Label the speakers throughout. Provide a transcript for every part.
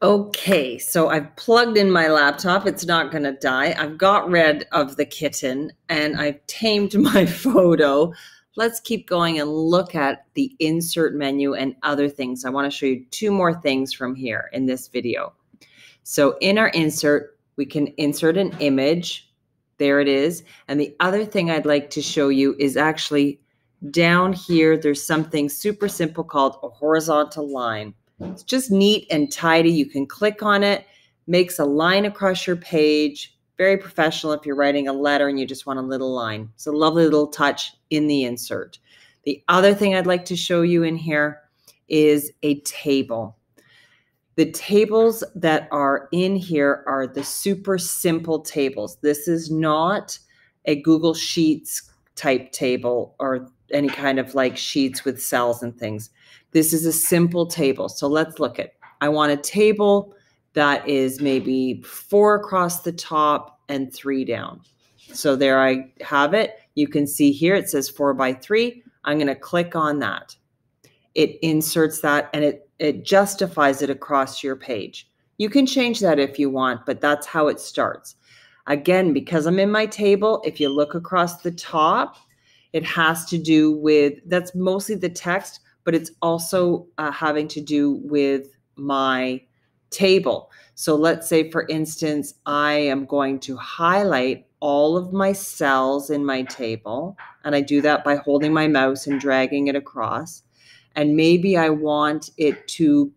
Speaker 1: Okay, so I've plugged in my laptop. It's not going to die. I've got rid of the kitten and I've tamed my photo. Let's keep going and look at the insert menu and other things. I want to show you two more things from here in this video. So in our insert, we can insert an image. There it is. And the other thing I'd like to show you is actually down here, there's something super simple called a horizontal line. It's just neat and tidy. You can click on it, makes a line across your page. Very professional if you're writing a letter and you just want a little line. It's a lovely little touch in the insert. The other thing I'd like to show you in here is a table. The tables that are in here are the super simple tables. This is not a Google Sheets type table or any kind of like sheets with cells and things. This is a simple table. So let's look at, I want a table that is maybe 4 across the top and 3 down. So there I have it. You can see here it says 4 by 3. I'm going to click on that. It inserts that and it justifies it across your page. You can change that if you want, but that's how it starts. Again, because I'm in my table, if you look across the top, it has to do with, that's mostly the text, but it's also having to do with my table. So let's say, for instance, I am going to highlight all of my cells in my table, and I do that by holding my mouse and dragging it across. And maybe I want it to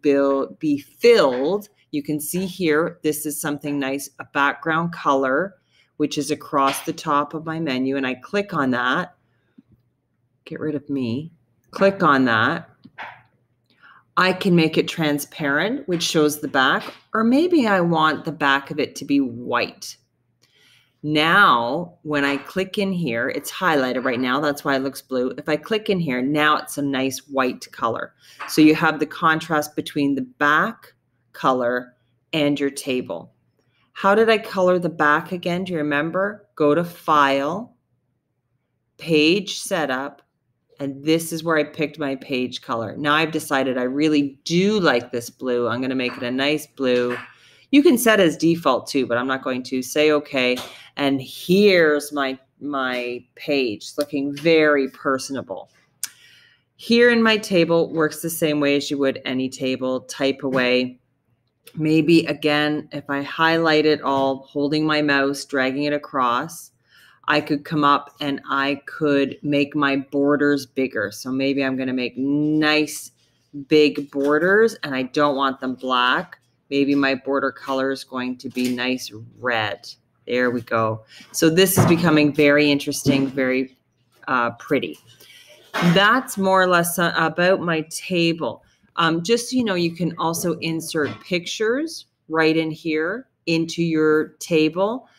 Speaker 1: be filled. You can see here, this is something nice, a background color, which is across the top of my menu. And I click on that. Get rid of me. Click on that. I can make it transparent, which shows the back, or maybe I want the back of it to be white. Now, when I click in here, it's highlighted right now. That's why it looks blue. If I click in here, now it's a nice white color. So you have the contrast between the back color and your table. How did I color the back again? Do you remember? Go to File, Page Setup, and this is where I picked my page color. Now I've decided I really do like this blue. I'm going to make it a nice blue. You can set as default too, but I'm not going to. Say okay. And here's my page looking very personable. Here in my table works the same way as you would any table. Type away. Maybe again, if I highlight it all, holding my mouse, dragging it across, I could come up and I could make my borders bigger. So maybe I'm going to make nice big borders and I don't want them black. Maybe my border color is going to be nice red. There we go. So this is becoming very interesting, very pretty. That's more or less about my table. Just so you know, you can also insert pictures right in here into your table.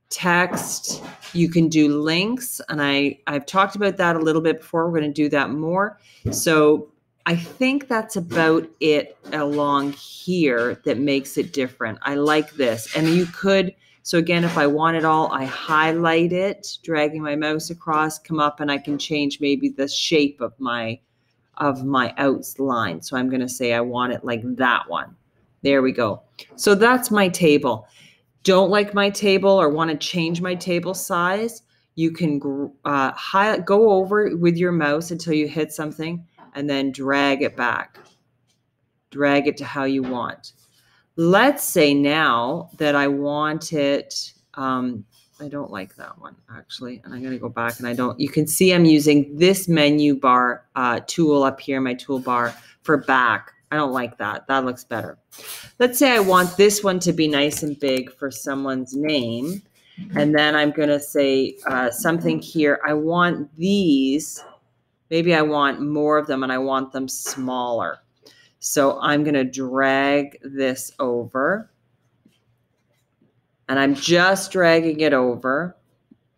Speaker 1: Text, you can do links, and I've talked about that a little bit before. We're going to do that more. So I think that's about it along here that makes it different. I like this. And you could, so again, if I want it all, I highlight it, dragging my mouse across, come up, and I can change maybe the shape of my outline. So I'm going to say I want it like that one. There we go. So that's my table. Don't like my table or want to change my table size, you can go over with your mouse until you hit something and then drag it back. Drag it to how you want. Let's say now that I want it, I don't like that one actually, and I'm going to go back and you can see I'm using this menu bar tool up here, my toolbar for back. I don't like that. That looks better. Let's say I want this one to be nice and big for someone's name. And then I'm going to say something here. I want these. Maybe I want more of them and I want them smaller. So I'm going to drag this over. And I'm just dragging it over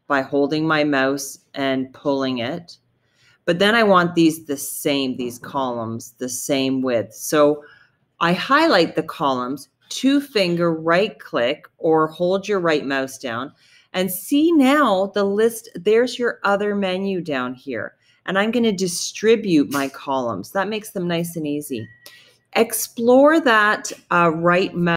Speaker 1: by holding my mouse and pulling it. But then I want these columns, the same width. So I highlight the columns, 2-finger right click or hold your right mouse down and see now the list. There's your other menu down here. And I'm going to distribute my columns. That makes them nice and easy. Explore that right mouse